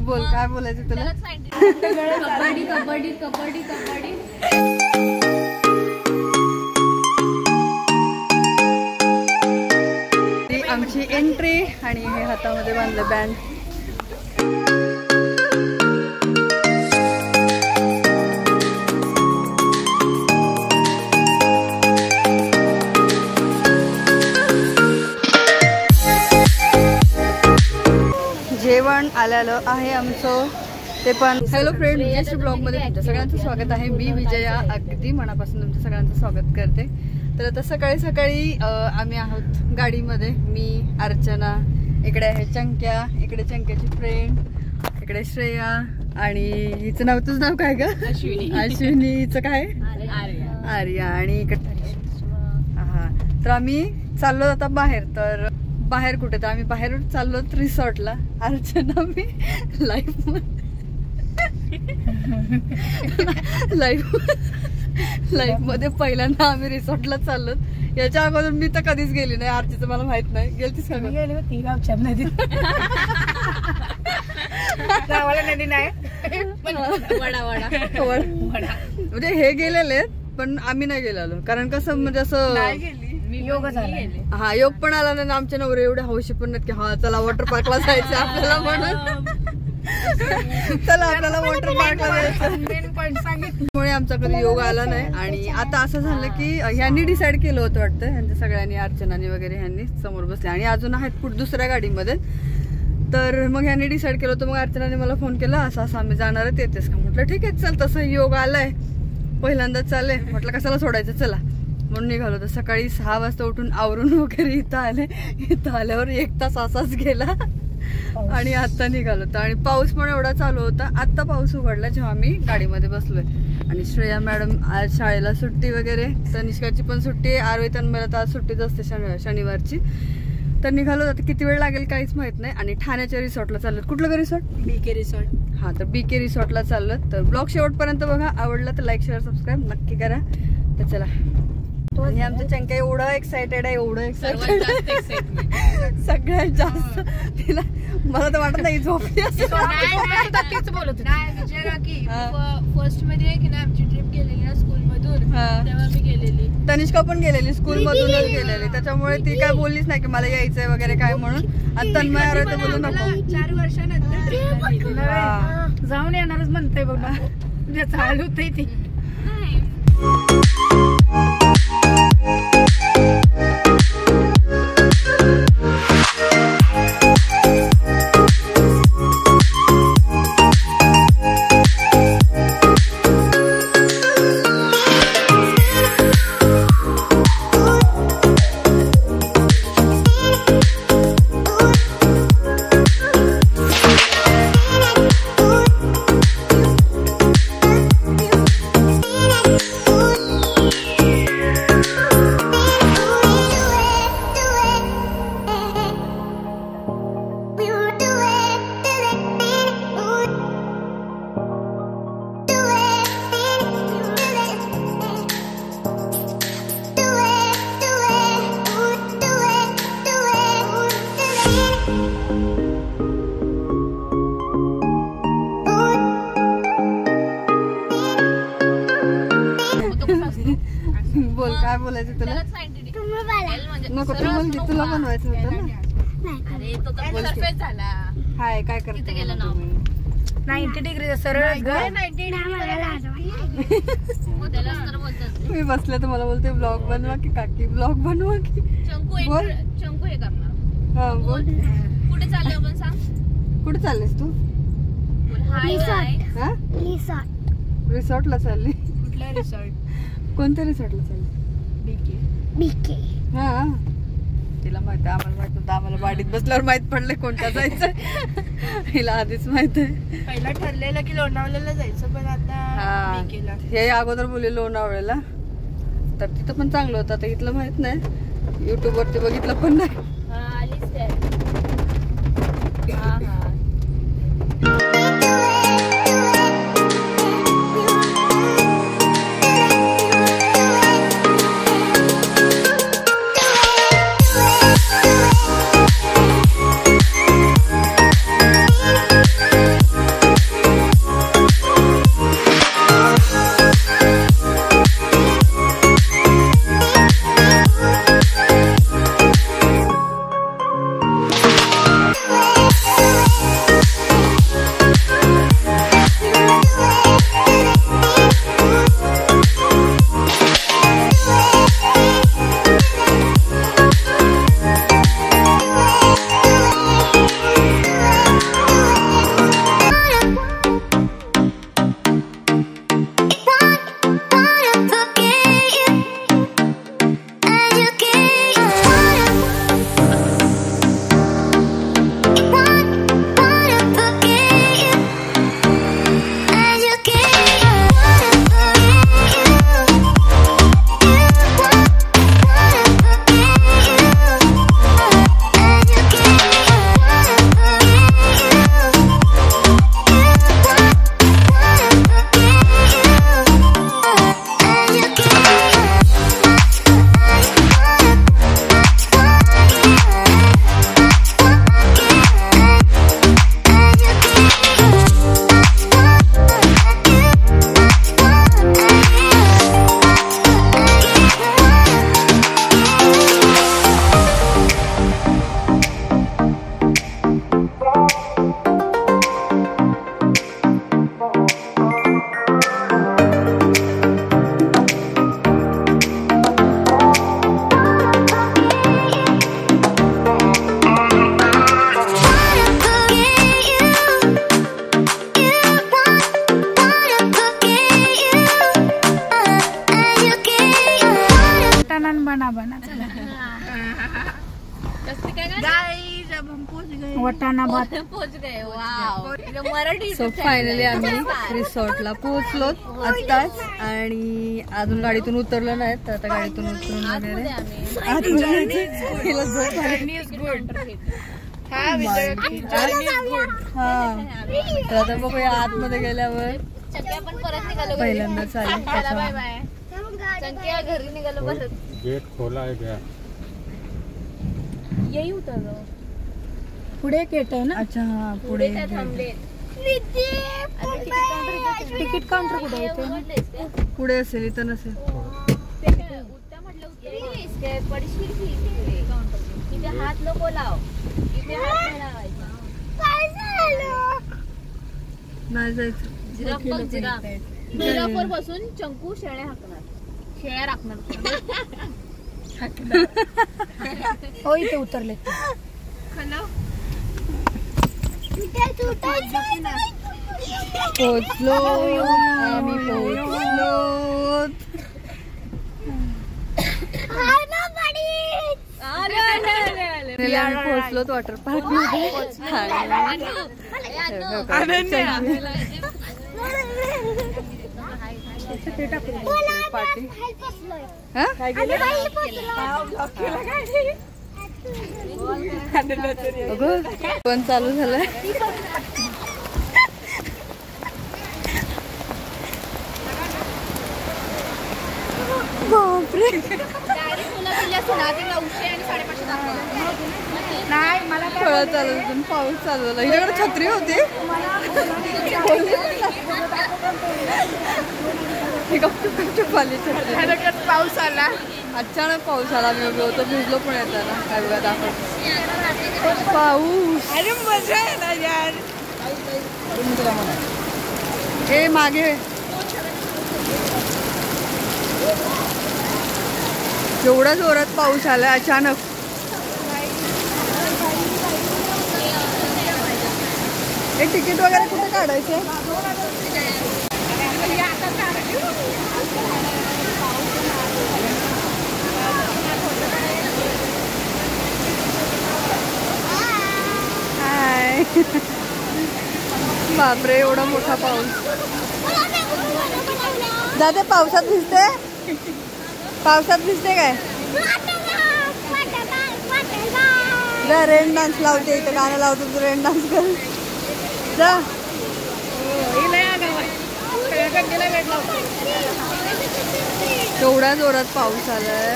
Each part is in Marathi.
बोल काय बोलायचं तुला? कबड्डी कबड्डी कबड्डी कबड्डी. आमची एंट्री आणि हे हातामध्ये बांधलं बँड. जेवण आलेलं आहे आमचं ते पण. हॅलो फ्रेंड, विजयश्री ब्लॉगमध्ये तुमच्या सगळ्यांचं स्वागत आहे. मी विजया अगदी मनापासून तुमच्या सगळ्यांचं स्वागत करते. तर आता सकाळी सकाळी आम्ही आहोत गाडीमध्ये. मी, अर्चना, इकडे आहे चंक्या, इकडे चंक्याची फ्रेंड, इकडे श्रेया आणि हिचं नाव, तुझं नाव काय ग? अश्विनी. अश्विनी, हिचं काय? आर्या. आणि इकडे हा. तर आम्ही चाललो आता बाहेर. तर बाहेर कुठे? तर आम्ही बाहेर चाललो रिसॉर्टला. अर्चना मी लाईफ मध्ये पहिल्यांदा आम्ही रिसॉर्टला चाललो. याच्या अगोदर मी तर कधीच गेली नाही. आरतीचं मला माहित नाही. गेलतीस का? गेली होती गावच्या नदीत. नदी नाही, म्हणजे हे गेलेले पण आम्ही नाही गेलेलो. कारण कसं म्हणजे असं हा योग पण आला नाही. आमच्या नवरे एवढे हौशी पण नाहीत की हा चला वॉटर पार्कला जायचं आपल्याला, म्हणून चला आपल्याला वॉटर पार्कला जायचं. त्यामुळे आमचा कधी योग आला नाही. आणि आता असं झालं की ह्यांनी डिसाईड केलं होतं वाटतं, ह्यांच्या सगळ्यांनी, अर्चनाने वगैरे ह्यांनी समोर बसले आणि अजून आहेत दुसऱ्या गाडीमध्ये. तर मग ह्यांनी डिसाईड केलं होतं. मग अर्चनाने मला फोन केला, असं असं आम्ही जाणार आहे, येतेस का? म्हटलं ठीक आहे चल, तसं योग आलाय, पहिल्यांदाच चालले, म्हटलं कशाला सोडायचं, चला म्हणून निघालो. तर सकाळी 6 वाजता उठून आवरून वगैरे इथं आले. इथं आल्यावर 1 तास असाच गेला आणि आता निघालो. तर आणि पाऊस पण एवढा चालू होता. आत्ता पाऊस उघडला जेव्हा आम्ही गाडीमध्ये बसलोय. आणि श्रेया मॅडम आज शाळेला सुट्टी वगैरे, तनिष्काची पण सुट्टी आहे, आरोही तन्मयला तर आज सुट्टीच असते शनिवारची. तर निघालो. आता किती वेळ लागेल काहीच माहित नाही. आणि ठाण्याच्या रिसॉर्टला चाललो. कुठलं का रिसॉर्ट? BK resort. हा, तर बीके रिसॉर्टला चाललो. तर ब्लॉग शेवटपर्यंत बघा. आवडला तर लाईक, शेअर, सबस्क्राईब नक्की करा. तर चला. आणि आमच्या चंक्या एवढं एक्सायटेड आहे, एवढं एक्सायटेड, सगळ्यात जास्त. तिला मला तर वाटत नाही झोपली असं. बोलत नाही. फर्स्ट मध्ये की नाही आमची ट्रिप गेलेली ना स्कूल मधून, तेव्हा मी गेलेली. तनिष्का पण गेलेली, स्कूल मधूनच गेलेली. त्याच्यामुळे ती काय बोललीच नाही की मला यायचंय वगैरे काय म्हणून. आता तन्मय आरोही तर बोलू नको. 4 वर्षानंतर जाऊन येणारच म्हणतोय बघा. चालू होते ती. बोल काय बोलायचं तुला? नको तू बोल, तुला बनवायचं होतं ना. हाय, काय करते? 90 डिग्री सरळ. मी बसले तर मला बोलते ब्लॉग बनवा की काकी, ब्लॉग बनवा की. बोल. चंकू हे करणार. हा बोल. कुठे चालले आपण सांग? कुठे चाललीस तू? रिसॉर्टला चालली. कुठल्या रिसॉर्ट? कोणत्या रिसॉर्टला चालली? बीके. हा, तिला माहिती, आम्हाला माहित नव्हतं. आम्हाला गाडीत बसल्यावर माहित पडले कोणत्या जायचं. हिला आधीच माहित आहे. पहिला ठरलेलं की लोणावळ्याला जायचं, पण आता बीकेला. हे अगोदर बोलले लोणावळ्याला, तर तिथं पण चांगलं होतं. आता इथलं माहित नाही, युट्यूब वरती बघितलं पण नाही. सो फायनली आम्ही रिसॉर्टला पोहोचलो आत्ताच आणि अजून गाडीतून उतरलो नाही तर आता गाडीतून उतरून वगैरे तर आता बघूया आतमध्ये गेल्यावर पहिल्यांदा चालेल घरी निघालो बस गेट खोला आहे क्या यही उतर पुढे गेट आहे ना. अच्छा हा पुढे तिकीट काउंटर कुठे आहे? पुढे असेल इथं नसेल. हात नको लाव नाही जायचं. जिराफवर बसून चंकू शेळ्या राखणार हो इथे उतरले. पोहोचलो आम्ही पोहोचलो. आम्ही पोहोचलो वॉटर पार्क मध्ये. पण चालू झालंय. बापरे फळं चालू पाऊस चालू झाला. हिच्याकडे छत्री होती. पाऊस आला अचानक पाऊस आला. मी उभे होतो भिजलो पण येताना काय बघा दाखव पाऊस. अरे मजा आहे ना यार. ए मागे एवढा जोरात पाऊस आला अचानक. हे तिकीट वगैरे कुठे काढायचे? हाय बापरे एवढा मोठा पाऊस. दादा पावसात भिजते. पावसात भिजते काय? जा रेन डान्स लावते इथं गाणं लावतो तू रेन डान्स कर जा. एवढा जोरात पाऊस आलाय.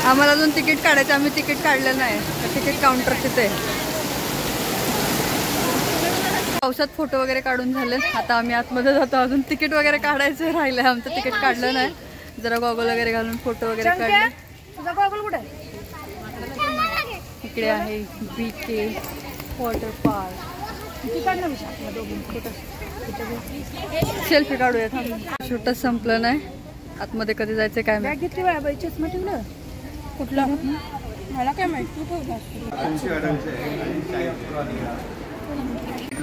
आम्हाला अजून तिकीट काढायचं. आम्ही तिकीट काढलं नाही. तिकीट काउंटर तिथे. पावसात फोटो वगैरे काढून झाले. आता आम्ही आतमध्ये जातो. अजून तिकीट वगैरे काढायचं राहिलंय. आमचं तिकीट काढलं नाही. जरा गॉगल वगैरे घालून फोटो वगैरे काढले. तुझा गॉगल कुठे? इकडे आहे बीके वॉटर पार्क. सेल्फी काढूया थांब. शूटच संपलं नाही. आतमध्ये कधी जायचं काय माहिती. घेतली बाई चष्मा ठेवलं कुठला मला काय माहिती.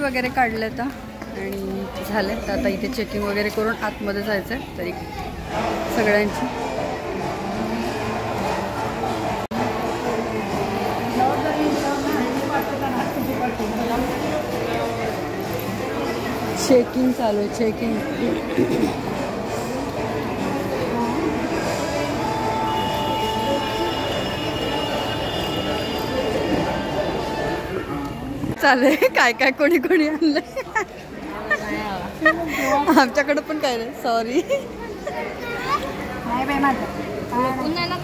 वगैरे काढले आता आणि झाले. तर आता इथे चेकिंग वगैरे करून आतमध्ये जायचं आहे तरी सगळ्यांची. चेकिंग चालू आहे. चेकिंग चालू आहे. काय काय कोणी कोणी आणलंय. आमच्याकडे पण काय नाही. सॉरी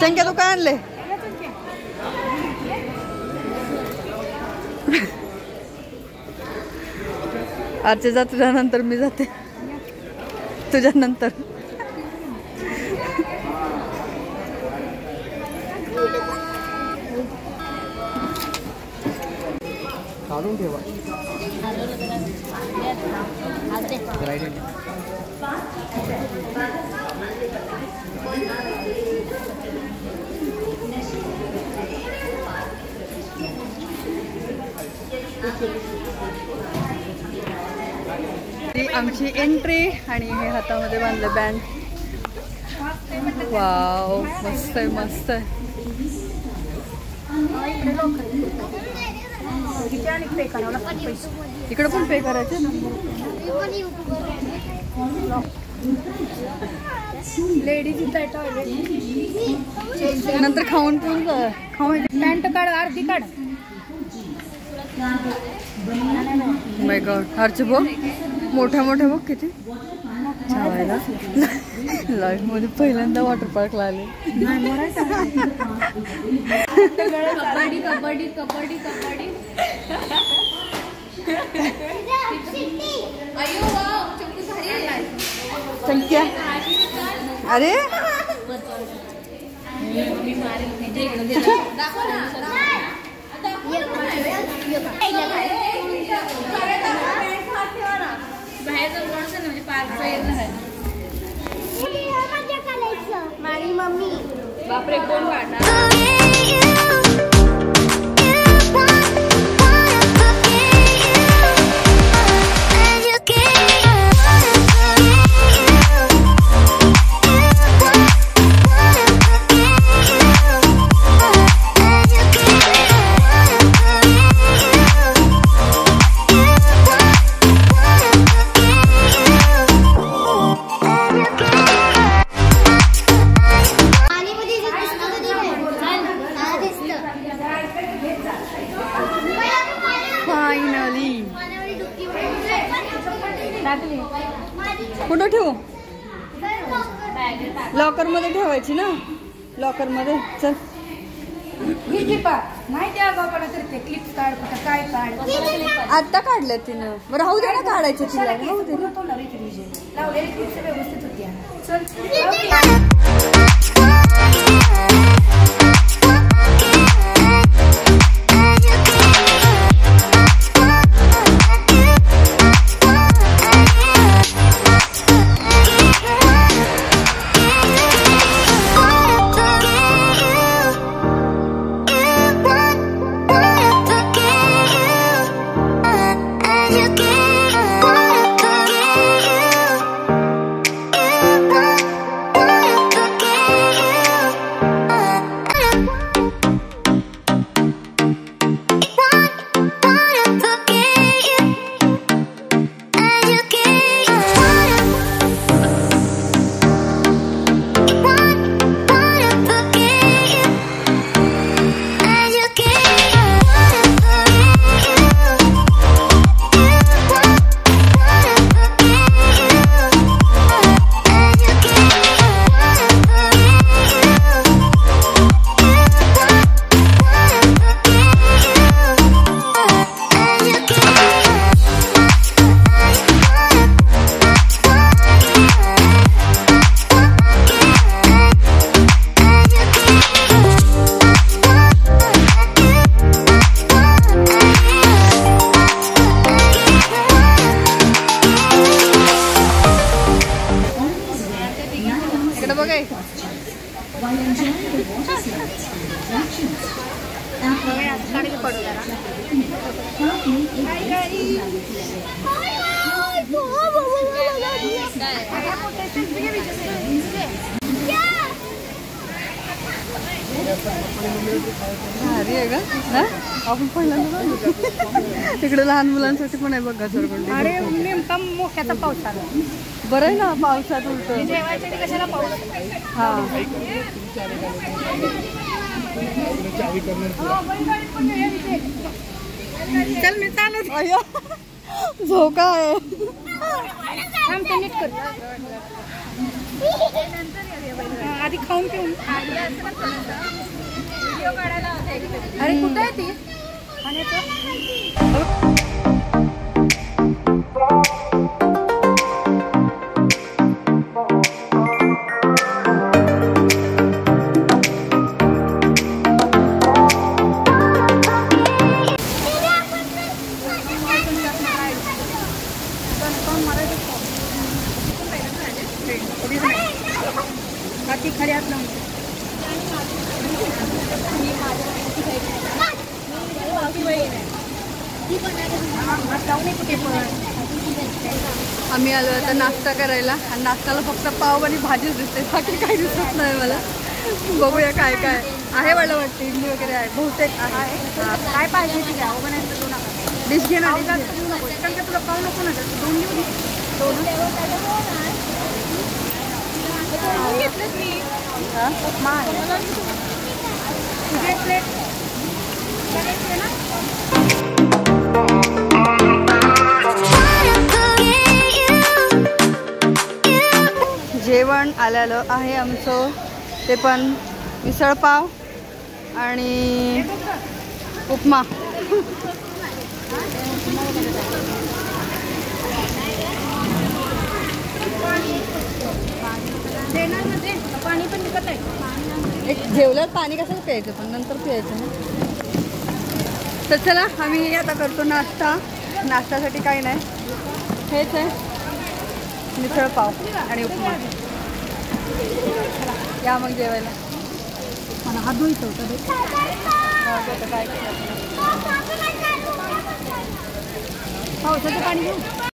चंक्या तू काय आणले? आजचे जा तुझ्यानंतर मी जाते. तुझ्यानंतर काढून ठेवा. आमची एंट्री आणि हे हातामध्ये बांधलं बँड. वाव मस्त आहे मस्त आहे. इकडे पण पे करायचे ना. लेडीज इथं टॉयलेट नंतर खाऊन पिऊन खाऊन पॅन्ट काढ अर्धी काढ. माय गॉड हरचे बघ मोठ्या मोठ्या बघ किती छावायला. लाईफ मध्ये पहिल्यांदा वॉटर पार्कला आले. कबड्डी कबड्डी कबड्डी कबड्डी. चमक्या अरे माझी मम्मी बापरे कोण काढणार. कुठं ठेवू. लॉकर मध्ये ठेवायची ना. लॉकर मध्ये चल माहिती आहे क्लिप काढ कुठं काय काढ. आता काढलं तिनं. बरं राहू दे ना काढायचं तिला. राहू दे ना. लावलेली क्लिप व्यवस्थित होती. चल भारी आहे का. आपण पहिल्यांदा तिकडे लहान मुलांसाठी पण आहे बघा सरगुंडी. अरे नेमका मोठ्याचा पाऊस आला. बरं आहे ना पावसात उलट. जेवायच्या कशाला पाऊस. हा चल मी चालत. झोका आहे. आधी खाऊन पिऊन. अरे कुठं आहे ती. आम्ही आलो आता नाश्ता करायला आणि नाश्त्याला फक्त पाव आणि भाजीच दिसते. बाकी काही दिसत नाही मला. बघूया काय काय आहे. मला वाटतं इडली वगैरे आहे बहुतेक आहे. काय पाहिजे ती घ्या. डिश घे ना. तुला पाव नको ना, दोन घेऊ दे. घेतलंच मी. प्लेट जेवण आलेलं आहे आमचं. ते पण मिसळपाव आणि उपमा. पाणी पण विकत आहे. एक जेवल्यावर पाणी कसं प्यायचं, पण नंतर प्यायचं ना. तर चला आम्ही आता करतो नाश्ता. नाश्त्यासाठी काही नाही, हेच आहे मिसळपाव आणि उपमा. या मग जेवायला. मला हात धुवायचं होतं. काय पावसाचं पाणी घेऊ.